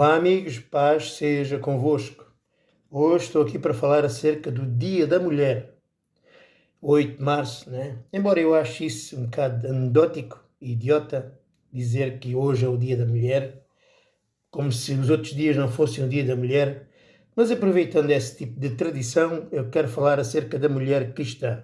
Olá amigos, paz seja convosco. Hoje estou aqui para falar acerca do Dia da Mulher, 8 de março, né? Embora eu ache isso um bocado anedótico e idiota, dizer que hoje é o Dia da Mulher, como se os outros dias não fossem o Dia da Mulher, mas aproveitando esse tipo de tradição, eu quero falar acerca da mulher cristã.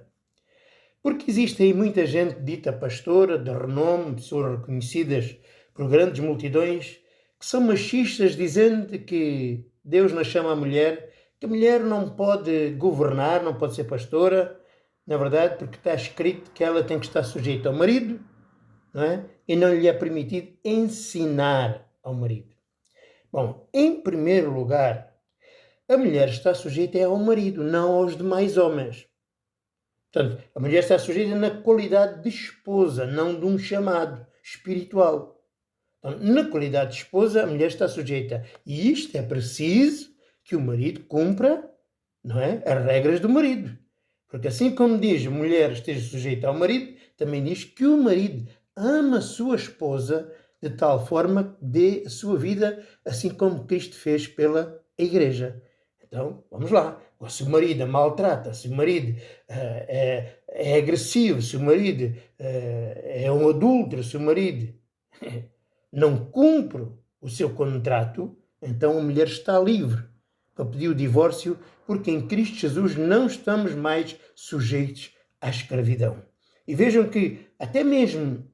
Porque existe aí muita gente dita pastora, de renome, pessoas reconhecidas por grandes multidões, que são machistas, dizendo que Deus não chama a mulher, que a mulher não pode governar, não pode ser pastora, na verdade, porque está escrito que ela tem que estar sujeita ao marido, não é? E não lhe é permitido ensinar ao marido. Bom, em primeiro lugar, a mulher está sujeita ao marido, não aos demais homens. Portanto, a mulher está sujeita na qualidade de esposa, não de um chamado espiritual. Então, na qualidade de esposa, a mulher está sujeita. E isto é preciso que o marido cumpra, não é, as regras do marido. Porque assim como diz a mulher esteja sujeita ao marido, também diz que o marido ama a sua esposa de tal forma que dê a sua vida assim como Cristo fez pela igreja. Então, vamos lá. Se o marido a maltrata, se o marido é agressivo, se o marido é um adúltero, se o marido não cumpre o seu contrato, então a mulher está livre para pedir o divórcio, porque em Cristo Jesus não estamos mais sujeitos à escravidão. E vejam que até mesmo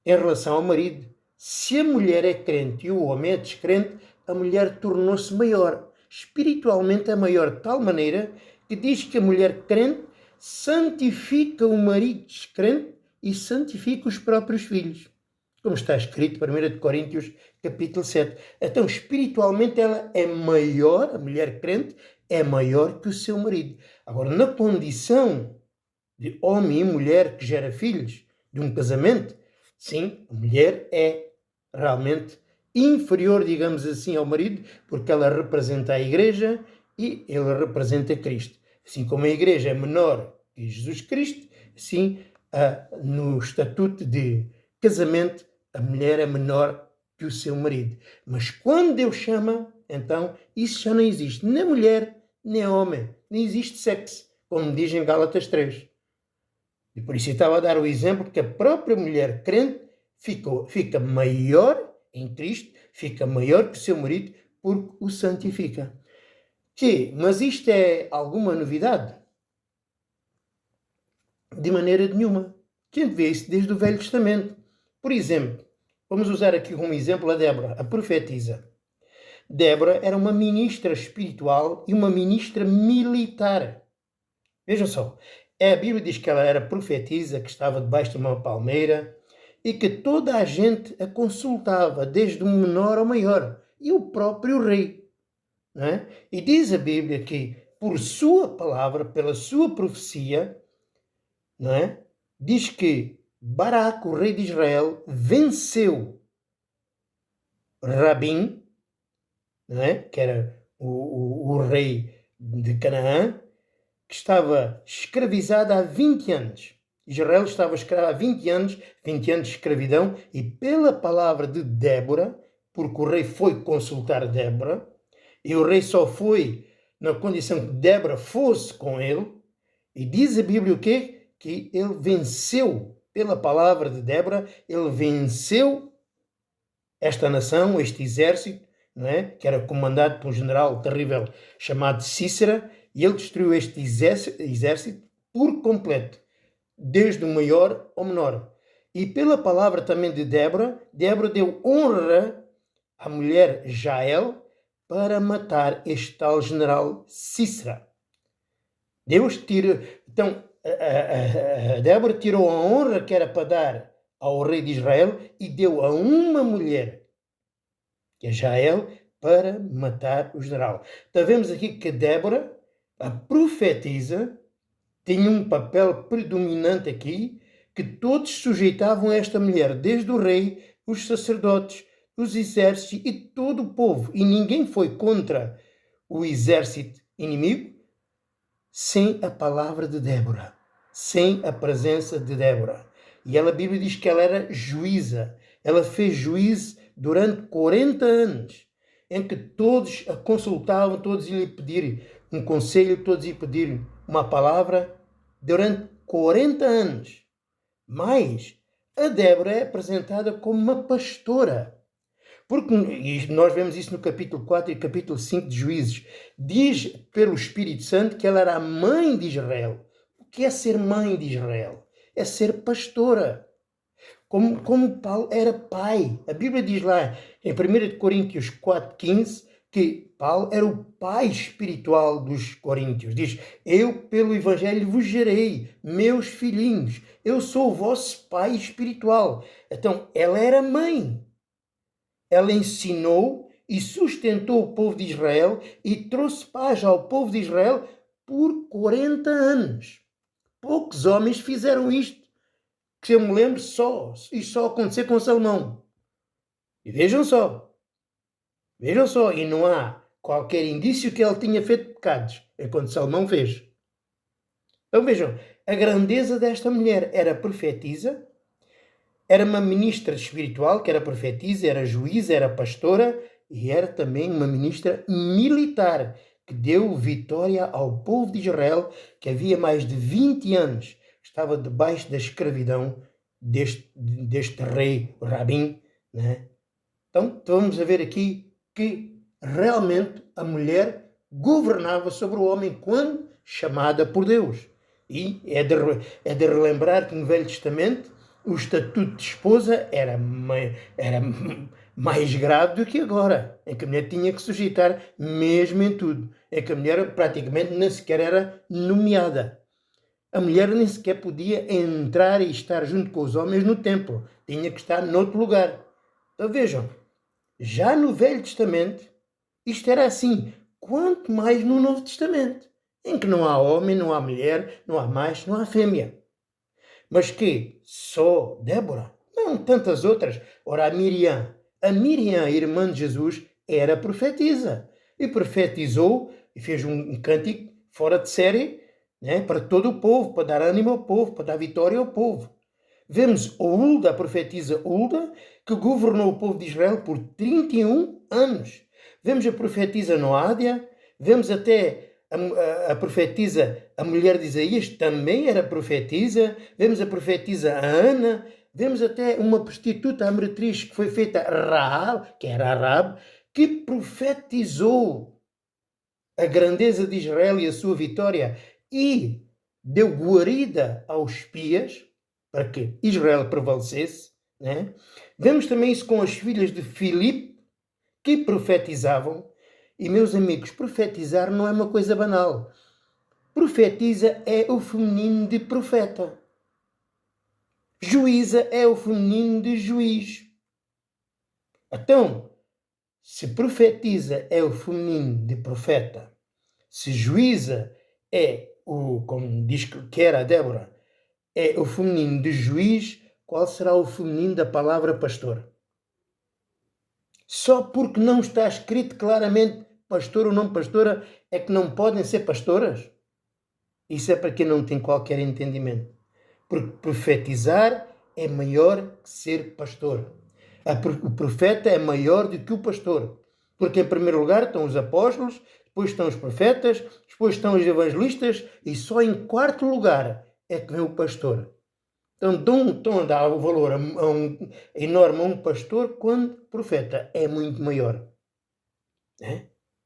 em relação ao marido, se a mulher é crente e o homem é descrente, a mulher tornou-se maior. Espiritualmente é maior de tal maneira que diz que a mulher crente santifica o marido descrente e santifica os próprios filhos. Como está escrito em 1 Coríntios capítulo 7. Então, espiritualmente ela é maior, a mulher crente é maior que o seu marido. Agora, na condição de homem e mulher que gera filhos, de um casamento, sim, a mulher é realmente inferior, digamos assim, ao marido, porque ela representa a igreja e ele representa Cristo. Assim como a igreja é menor que Jesus Cristo, assim, no estatuto de casamento, a mulher é menor que o seu marido. Mas quando Deus chama, então, isso já não existe. Nem mulher, nem homem. Nem existe sexo, como diz em Gálatas 3. E por isso eu estava a dar o exemplo que a própria mulher crente fica maior em Cristo, fica maior que o seu marido, porque o santifica. Mas isto é alguma novidade? De maneira nenhuma. A gente vê isso desde o Velho Testamento. Por exemplo, vamos usar aqui como exemplo a Débora, a profetisa. Débora era uma ministra espiritual e uma ministra militar. Vejam só, a Bíblia diz que ela era profetisa, que estava debaixo de uma palmeira e que toda a gente a consultava, desde o menor ao maior, e o próprio rei. Não é? E diz a Bíblia que, por sua palavra, pela sua profecia, não é? Diz que Baraque, o rei de Israel, venceu Rabim, não é? Que era o rei de Canaã, que estava escravizado há 20 anos. Israel estava escravo há 20 anos de escravidão, e pela palavra de Débora, porque o rei foi consultar Débora, e o rei só foi na condição que Débora fosse com ele, e diz a Bíblia o quê? Que ele venceu, pela palavra de Débora, ele venceu esta nação, este exército, não é? Que era comandado por um general terrível chamado Cícera, e ele destruiu este exército por completo, desde o maior ao menor. E pela palavra também de Débora, Débora deu honra à mulher Jael para matar este tal general Cícera. Deus tira... Então, a Débora tirou a honra que era para dar ao rei de Israel e deu a uma mulher, que é Jael, para matar o general. Então vemos aqui que Débora, a profetisa, tinha um papel predominante aqui, que todos sujeitavam a esta mulher, desde o rei, os sacerdotes, os exércitos e todo o povo. E ninguém foi contra o exército inimigo sem a palavra de Débora, sem a presença de Débora. E a Bíblia diz que ela era juíza. Ela fez juízo durante 40 anos, em que todos a consultavam, todos iam lhe pedir um conselho, todos iam pedir uma palavra, durante 40 anos. Mas a Débora é apresentada como uma pastora. Porque, e nós vemos isso no capítulo 4 e capítulo 5 de Juízes, diz pelo Espírito Santo que ela era a mãe de Israel. O que é ser mãe de Israel? É ser pastora. Como Paulo era pai. A Bíblia diz lá em 1 Coríntios 4,15 que Paulo era o pai espiritual dos coríntios. Diz, eu pelo Evangelho vos gerei, meus filhinhos, eu sou o vosso pai espiritual. Então, ela era mãe. Ela ensinou e sustentou o povo de Israel e trouxe paz ao povo de Israel por 40 anos. Poucos homens fizeram isto, que eu me lembro só aconteceu com Salomão. E vejam só, e não há qualquer indício que ele tinha feito pecados, enquanto Salomão fez. Então vejam, a grandeza desta mulher era profetisa, era uma ministra espiritual, que era profetisa, era juíza, era pastora e era também uma ministra militar, que deu vitória ao povo de Israel, que havia mais de 20 anos estava debaixo da escravidão deste rei Rabim, né? Então, vamos a ver aqui que realmente a mulher governava sobre o homem quando chamada por Deus. E é de relembrar que no Velho Testamento o estatuto de esposa era mais grave do que agora, em que a mulher tinha que sujeitar mesmo em tudo, em que a mulher praticamente nem sequer era nomeada. A mulher nem sequer podia entrar e estar junto com os homens no templo, tinha que estar noutro lugar. Então vejam, já no Velho Testamento, isto era assim, quanto mais no Novo Testamento, em que não há homem, não há mulher, não há macho, não há fêmea. Mas que só Débora, não tantas outras. Ora, a Miriam, irmã de Jesus, era profetisa. E profetizou e fez um cântico fora de série, né, para todo o povo, para dar ânimo ao povo, para dar vitória ao povo. Vemos Hulda, a profetisa Hulda, que governou o povo de Israel por 31 anos. Vemos a profetisa Noádia, vemos até a profetisa, a mulher de Isaías, também era profetisa. Vemos a profetisa Ana, vemos até uma prostituta, a meretriz, que foi feita Rahab, que era Rahab, que profetizou a grandeza de Israel e a sua vitória e deu guarida aos espias para que Israel prevalecesse, né? Vemos também isso com as filhas de Filipe, que profetizavam. E, meus amigos, profetizar não é uma coisa banal. Profetiza é o feminino de profeta. Juíza é o feminino de juiz. Então, se profetiza é o feminino de profeta, se juíza é como diz que era a Débora, é o feminino de juiz, qual será o feminino da palavra pastor? Só porque não está escrito claramente pastor ou não pastora é que não podem ser pastoras? Isso é para quem não tem qualquer entendimento. Porque profetizar é maior que ser pastor. O profeta é maior do que o pastor. Porque em primeiro lugar estão os apóstolos, depois estão os profetas, depois estão os evangelistas e só em quarto lugar é que vem o pastor. Então estão a dar o valor enorme a um pastor quando o profeta é muito maior. É?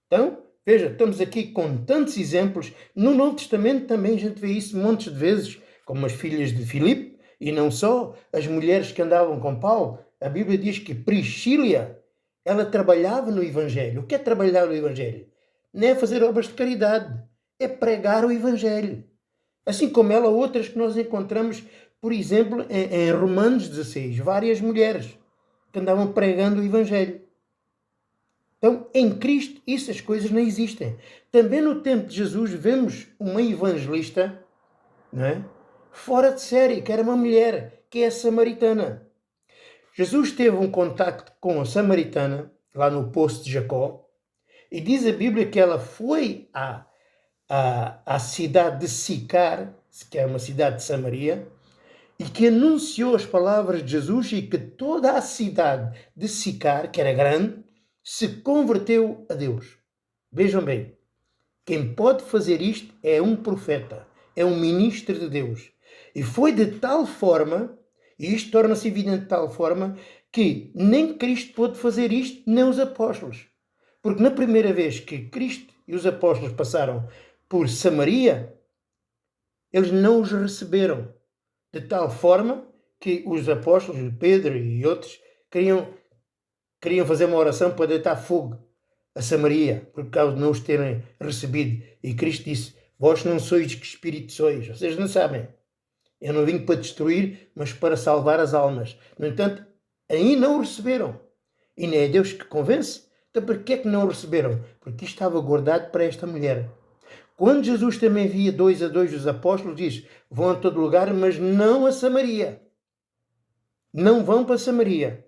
Então, veja, estamos aqui com tantos exemplos. No Novo Testamento também a gente vê isso montes de vezes, como as filhas de Filipe, e não só, as mulheres que andavam com Paulo. A Bíblia diz que Priscília, ela trabalhava no Evangelho. O que é trabalhar no Evangelho? Não é fazer obras de caridade, é pregar o Evangelho. Assim como ela, outras que nós encontramos, por exemplo, em Romanos 16, várias mulheres que andavam pregando o Evangelho. Então, em Cristo, essas coisas não existem. Também no tempo de Jesus vemos uma evangelista, não é? Fora de série, que era uma mulher, que é a samaritana. Jesus teve um contacto com a samaritana, lá no poço de Jacó, e diz a Bíblia que ela foi à cidade de Sicar, que é uma cidade de Samaria, e que anunciou as palavras de Jesus e que toda a cidade de Sicar, que era grande, se converteu a Deus. Vejam bem, quem pode fazer isto é um profeta, é um ministro de Deus. E foi de tal forma, e isto torna-se evidente de tal forma, que nem Cristo pôde fazer isto, nem os apóstolos. Porque na primeira vez que Cristo e os apóstolos passaram por Samaria, eles não os receberam. De tal forma que os apóstolos, Pedro e outros, queriam fazer uma oração para deitar fogo a Samaria, por causa de não os terem recebido. E Cristo disse: vós não sois de que espírito sois, vocês não sabem. Eu não vim para destruir, mas para salvar as almas. No entanto, aí não o receberam. E nem é Deus que convence. Então, por que é que não o receberam? Porque isto estava guardado para esta mulher. Quando Jesus também via 2 a 2 os apóstolos, diz: vão a todo lugar, mas não a Samaria. Não vão para Samaria.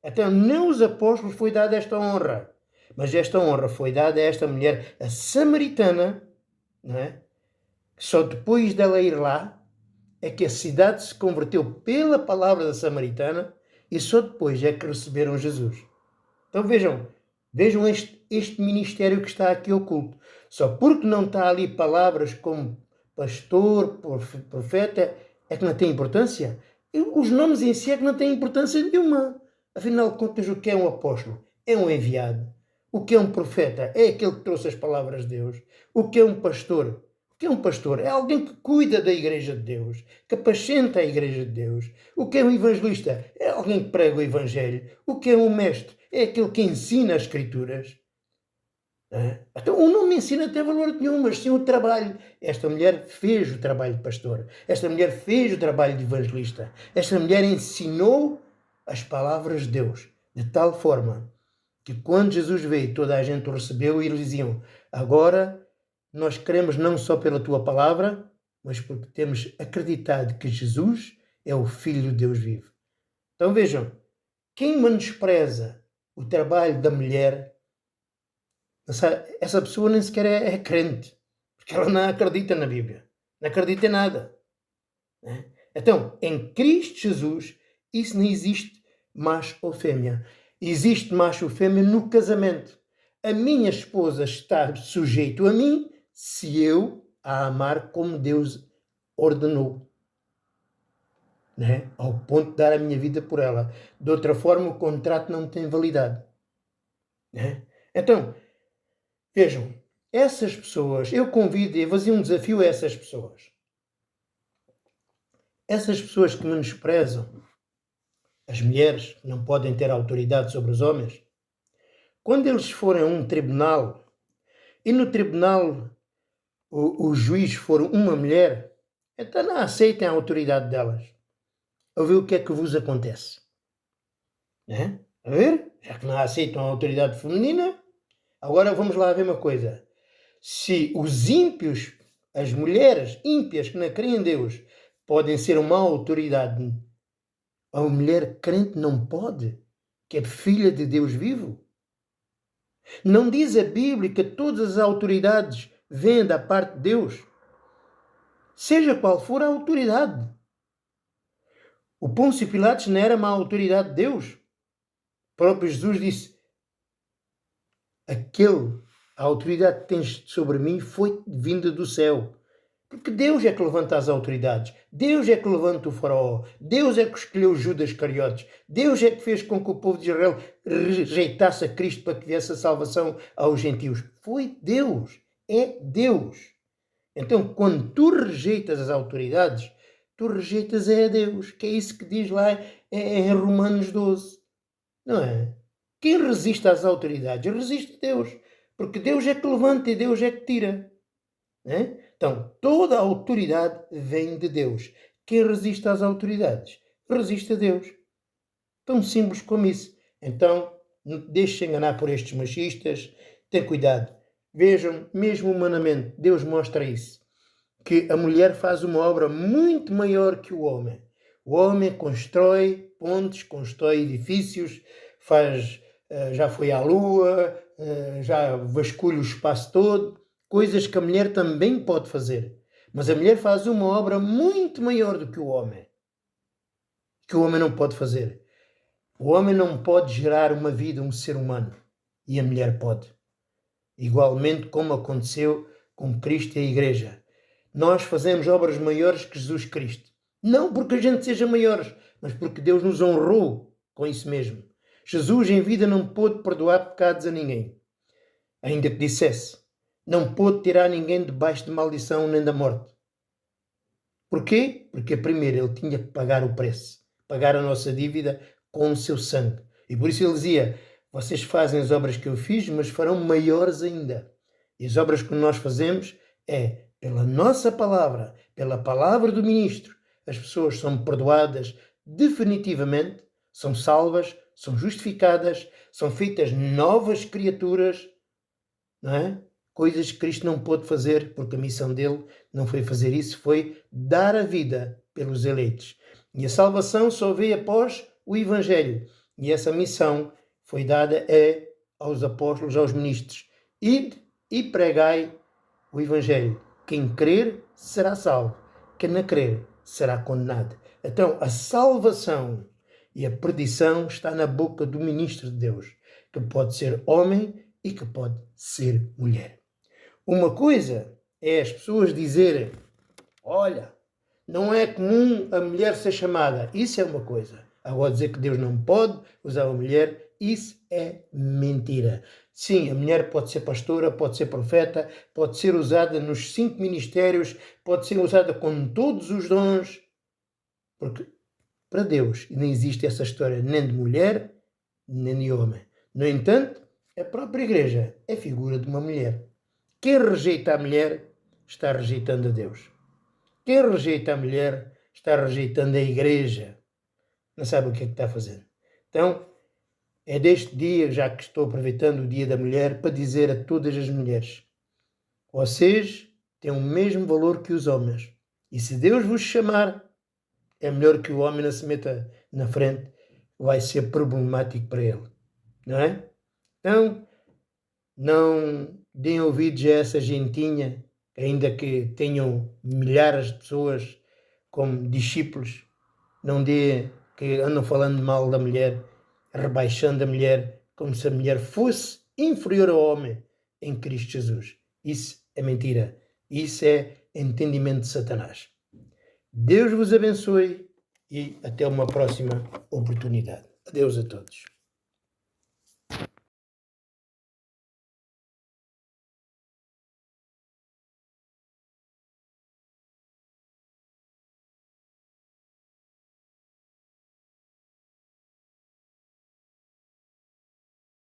Então, nem os apóstolos foi dada esta honra. Mas esta honra foi dada a esta mulher, a samaritana, não é? Só depois dela ir lá é que a cidade se converteu pela palavra da samaritana e só depois é que receberam Jesus. Então vejam este ministério que está aqui oculto. Só porque não está ali palavras como pastor, profeta, é que não tem importância. E os nomes em si é que não têm importância nenhuma. Afinal de contas, o que é um apóstolo? É um enviado. O que é um profeta? É aquele que trouxe as palavras de Deus. O que é um pastor? O que é um pastor? É alguém que cuida da igreja de Deus, que apacenta a igreja de Deus. O que é um evangelista? É alguém que prega o evangelho. O que é um mestre? É aquele que ensina as escrituras. Então o nome ensina não tem valor nenhum, mas sim o trabalho. Esta mulher fez o trabalho de pastor. Esta mulher fez o trabalho de evangelista. Esta mulher ensinou as palavras de Deus, de tal forma que quando Jesus veio, toda a gente o recebeu e eles diziam: agora nós queremos não só pela tua palavra, mas porque temos acreditado que Jesus é o Filho de Deus vivo. Então vejam, quem menospreza o trabalho da mulher, essa pessoa nem sequer é crente, porque ela não acredita na Bíblia, não acredita em nada. Então, em Cristo Jesus, isso não existe macho ou fêmea. Existe macho ou fêmea no casamento. A minha esposa está sujeita a mim se eu a amar como Deus ordenou. Ao ponto de dar a minha vida por ela. De outra forma, o contrato não tem validade. Então, vejam, essas pessoas, eu convido e fazia um desafio a essas pessoas. Essas pessoas que menosprezam as mulheres, que não podem ter autoridade sobre os homens, quando eles forem a um tribunal e no tribunal o juiz for uma mulher, então não aceitem a autoridade delas. A ver o que é que vos acontece. A ver? Já que não aceitam a autoridade feminina, agora vamos lá ver uma coisa. Se os ímpios, as mulheres ímpias que não creem em Deus, podem ser uma autoridade, a mulher crente não pode, que é filha de Deus vivo. Não diz a Bíblia que todas as autoridades vêm da parte de Deus? Seja qual for a autoridade. O Pôncio Pilatos não era uma autoridade de Deus. O próprio Jesus disse: a autoridade que tens sobre mim foi vinda do céu. Porque Deus é que levanta as autoridades. Deus é que levanta o faraó. Deus é que escolheu Judas Iscariotes. Deus é que fez com que o povo de Israel rejeitasse a Cristo para que viesse a salvação aos gentios. Foi Deus. É Deus. Então, quando tu rejeitas as autoridades, tu rejeitas a Deus. Que é isso que diz lá em Romanos 12. Não é? Quem resiste às autoridades resiste a Deus. Porque Deus é que levanta e Deus é que tira. Então, toda a autoridade vem de Deus. Quem resiste às autoridades resiste a Deus. Tão simples como isso. Então, não te deixes enganar por estes machistas. Tem cuidado. Vejam, mesmo humanamente, Deus mostra isso. Que a mulher faz uma obra muito maior que o homem. O homem constrói pontes, constrói edifícios, já foi à lua, já vasculha o espaço todo. Coisas que a mulher também pode fazer. Mas a mulher faz uma obra muito maior do que o homem. que o homem não pode fazer. O homem não pode gerar uma vida, um ser humano, e a mulher pode. Igualmente como aconteceu com Cristo e a Igreja. Nós fazemos obras maiores que Jesus Cristo. Não porque a gente seja maiores, mas porque Deus nos honrou com isso mesmo. Jesus em vida não pôde perdoar pecados a ninguém. Ainda que dissesse, não pôde tirar ninguém debaixo de maldição nem da morte. Porquê? Porque primeiro ele tinha que pagar o preço, pagar a nossa dívida com o seu sangue. E por isso ele dizia, vocês fazem as obras que eu fiz, mas farão maiores ainda. E as obras que nós fazemos é pela nossa palavra, pela palavra do ministro. As pessoas são perdoadas definitivamente, são salvas, são justificadas, são feitas novas criaturas, não é? Coisas que Cristo não pôde fazer, porque a missão dele não foi fazer isso, foi dar a vida pelos eleitos. E a salvação só veio após o Evangelho. E essa missão foi dada aos apóstolos, aos ministros. Ide e pregai o Evangelho. Quem crer será salvo. Quem não crer será condenado. Então, a salvação e a perdição está na boca do ministro de Deus, que pode ser homem e que pode ser mulher. Uma coisa é as pessoas dizerem, olha, não é comum a mulher ser chamada. Isso é uma coisa. Agora dizer que Deus não pode usar a mulher, isso é mentira. Sim, a mulher pode ser pastora, pode ser profeta, pode ser usada nos 5 ministérios, pode ser usada com todos os dons, porque para Deus não existe essa história nem de mulher, nem de homem. No entanto, a própria igreja é figura de uma mulher. Quem rejeita a mulher está rejeitando a Deus. Quem rejeita a mulher está rejeitando a igreja. Não sabe o que é que está fazendo. Então, é deste dia, já que estou aproveitando o Dia da Mulher, para dizer a todas as mulheres, vocês têm o mesmo valor que os homens. E se Deus vos chamar, é melhor que o homem não se meta na frente, vai ser problemático para ele. Não é? Então, não deem ouvidos a essa gentinha, ainda que tenham milhares de pessoas como discípulos, não deem que andam falando mal da mulher, rebaixando a mulher, como se a mulher fosse inferior ao homem em Cristo Jesus. Isso é mentira. Isso é entendimento de Satanás. Deus vos abençoe e até uma próxima oportunidade. Adeus a todos.